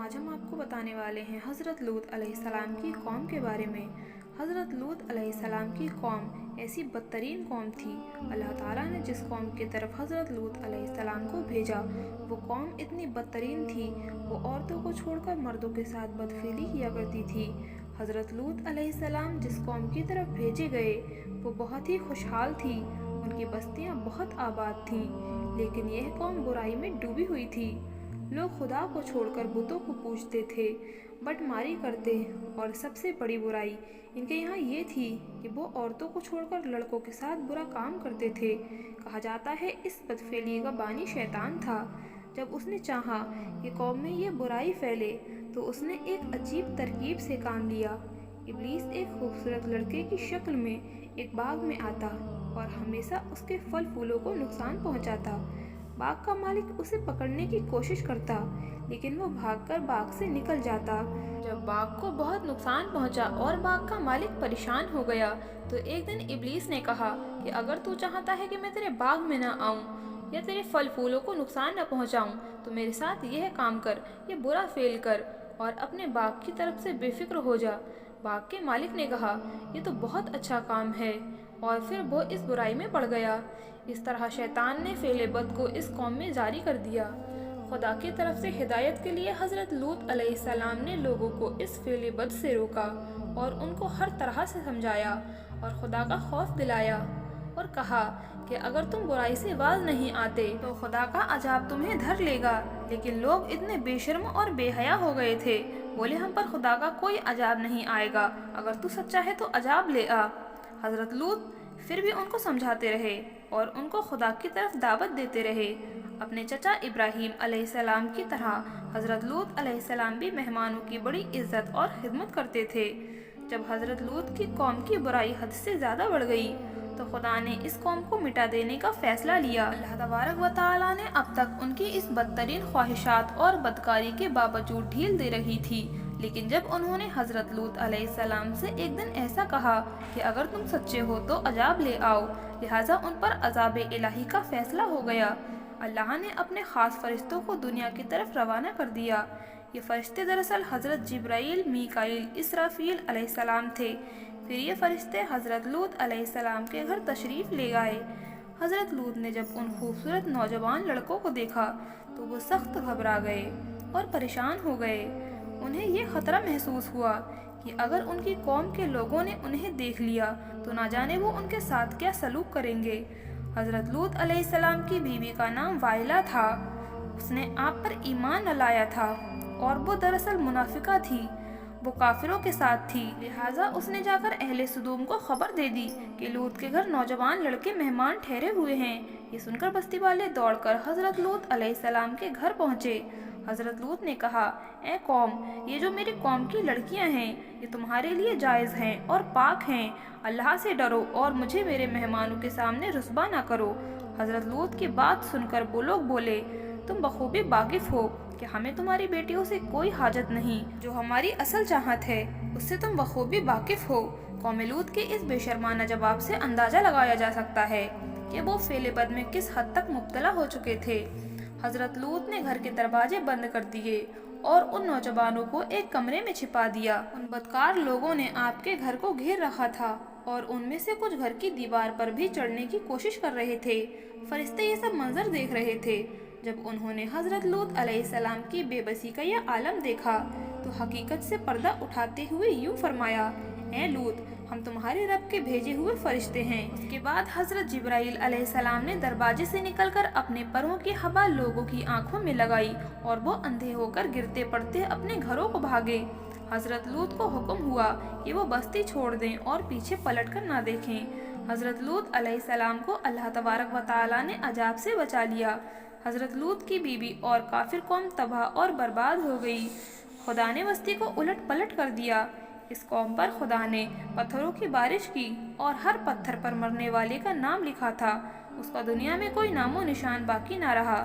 آج ہم آپ کو بتانے والے ہیں حضرت لوط علیہ السلام کی قوم کے بارے میں۔ حضرت لوط علیہ السلام کی قوم ایسی بدترین قوم تھی۔ اللہ تعالیٰ نے جس قوم کی طرف حضرت لوط علیہ السلام کو بھیجا وہ قوم اتنی بدترین تھی، وہ عورتوں کو چھوڑ کر مردوں کے ساتھ بدفعلی کیا کرتی تھی۔ حضرت لوط علیہ السلام جس قوم کی طرف بھیجے گئے وہ بہت ہی خوشحال تھی، ان کی بستیاں بہت آباد تھیں، لیکن یہ قوم برائی میں ڈوبی ہوئی تھی۔ لوگ خدا کو چھوڑ کر بتوں کو پوجتے تھے، بٹ ماری کرتے، اور سب سے بڑی برائی ان کے یہاں یہ تھی کہ وہ عورتوں کو چھوڑ کر لڑکوں کے ساتھ برا کام کرتے تھے۔ کہا جاتا ہے اس بدفعلی کا بانی شیطان تھا۔ جب اس نے چاہا کہ قوم میں یہ برائی پھیلے تو اس نے ایک عجیب ترکیب سے کام لیا۔ ابلیس ایک خوبصورت لڑکے کی شکل میں ایک باغ میں آتا اور ہمیشہ اس کے پھل پھولوں کو نقصان پہنچاتا۔ باغ کا مالک اسے پکڑنے کی کوشش کرتا، لیکن وہ بھاگ کر باغ سے نکل جاتا۔ جب باغ کو بہت نقصان پہنچا اور باغ کا مالک پریشان ہو گیا تو ایک دن ابلیس نے کہا کہ اگر تو چاہتا ہے کہ میں تیرے باغ میں نہ آؤں یا تیرے پھل پھولوں کو نقصان نہ پہنچاؤں تو میرے ساتھ یہ کام کر، یہ برا فعل کر اور اپنے باغ کی طرف سے بے فکر ہو جا۔ باغ کے مالک نے کہا یہ تو بہت اچھا کام ہے، اور پھر وہ اس برائی میں پڑ گیا۔ اس طرح شیطان نے فعل بد کو اس قوم میں جاری کر دیا۔ خدا کی طرف سے ہدایت کے لیے حضرت لوط علیہ السلام نے لوگوں کو اس فعل بد سے روکا اور ان کو ہر طرح سے سمجھایا اور خدا کا خوف دلایا، اور کہا کہ اگر تم برائی سے باز نہیں آتے تو خدا کا عذاب تمہیں دھر لے گا۔ لیکن لوگ اتنے بے شرم اور بے حیا ہو گئے تھے، بولے ہم پر خدا کا کوئی عذاب نہیں آئے گا، اگر تو سچا ہے تو عذاب لے آ۔ حضرت لوط پھر بھی ان کو سمجھاتے رہے اور ان کو خدا کی طرف دعوت دیتے رہے۔ اپنے چچا ابراہیم علیہ السلام کی طرح حضرت لوط علیہ السلام بھی مہمانوں کی بڑی عزت اور خدمت کرتے تھے۔ جب حضرت لوط کی قوم کی برائی حد سے زیادہ بڑھ گئی تو خدا نے اس قوم کو مٹا دینے کا فیصلہ لیا۔ اللہ تبارک و تعالیٰ نے اب تک ان کی اس بدترین خواہشات اور بدکاری کے باوجود ڈھیل دے رہی تھی، لیکن جب انہوں نے حضرت لوط علیہ السلام سے ایک دن ایسا کہا کہ اگر تم سچے ہو تو عذاب لے آؤ، لہٰذا ان پر عذاب الہی کا فیصلہ ہو گیا۔ اللہ نے اپنے خاص فرشتوں کو دنیا کی طرف روانہ کر دیا۔ یہ فرشتے دراصل حضرت جبرائیل، میکائیل، اسرافیل علیہ السلام تھے۔ پھر یہ فرشتے حضرت لوط علیہ السلام کے گھر تشریف لے گئے۔ حضرت لوط نے جب ان خوبصورت نوجوان لڑکوں کو دیکھا تو وہ سخت گھبرا گئے اور پریشان ہو گئے۔ انہیں یہ خطرہ محسوس ہوا کہ اگر ان کی قوم کے لوگوں نے انہیں دیکھ لیا تو نہ جانے وہ ان کے ساتھ کیا سلوک کریں گے۔ حضرت لوط علیہ السلام کی بیوی کا نام وائلہ تھا۔ اس نے آپ پر ایمان نہ لایا تھا اور وہ دراصل منافقہ تھی، وہ کافروں کے ساتھ تھی، لہٰذا اس نے جا کر اہل سدوم کو خبر دے دی کہ لوط کے گھر نوجوان لڑکے مہمان ٹھہرے ہوئے ہیں۔ یہ سن کر بستی والے دوڑ کر حضرت لوط علیہ السلام کے گھر پہنچے۔ حضرت لوط نے کہا اے قوم، یہ جو میری قوم کی لڑکیاں ہیں یہ تمہارے لیے جائز ہیں اور پاک ہیں، اللہ سے ڈرو اور مجھے میرے مہمانوں کے سامنے رسوا نہ کرو۔ حضرت لوط کی بات سن کر وہ لوگ بولے تم بخوبی واقف ہو کہ ہمیں تمہاری بیٹیوں سے کوئی حاجت نہیں، جو ہماری اصل چاہت ہے اس سے تم بخوبی واقف ہو۔ قوم لوط کے اس بے شرمانہ جواب سے اندازہ لگایا جا سکتا ہے کہ وہ فعل بد میں کس حد تک مبتلا ہو چکے تھے۔ حضرت لوط نے گھر کے دروازے بند کر دیے اور ان نوجوانوں کو ایک کمرے میں چھپا دیا۔ ان بدکار لوگوں نے آپ کے گھر کو گھیر رکھا تھا اور ان میں سے کچھ گھر کی دیوار پر بھی چڑھنے کی کوشش کر رہے تھے۔ فرشتے یہ سب منظر دیکھ رہے تھے۔ جب انہوں نے حضرت لوط علیہ السلام کی بے بسی کا یہ عالم دیکھا تو حقیقت سے پردہ اٹھاتے ہوئے یوں فرمایا اے لوط، ہم تمہارے رب کے بھیجے ہوئے فرشتے ہیں۔ اس کے بعد حضرت جبرائیل علیہ السلام نے دروازے سے نکل کر اپنے پروں کی ہوا لوگوں کی آنکھوں میں لگائی اور وہ اندھے ہو کر گرتے پڑتے اپنے گھروں کو بھاگے۔ حضرت لوط کو حکم ہوا کہ وہ بستی چھوڑ دیں اور پیچھے پلٹ کر نہ دیکھیں۔ حضرت لوط علیہ السلام کو اللہ تبارک و تعالیٰ نے عذاب سے بچا لیا۔ حضرت لوط کی بیوی اور کافر قوم تباہ اور برباد ہو گئی۔ خدا نے بستی کو الٹ پلٹ کر دیا۔ اس قوم پر خدا نے پتھروں کی بارش کی اور ہر پتھر پر مرنے والے کا نام لکھا تھا، اس کا دنیا میں کوئی نام و نشان باقی نہ رہا۔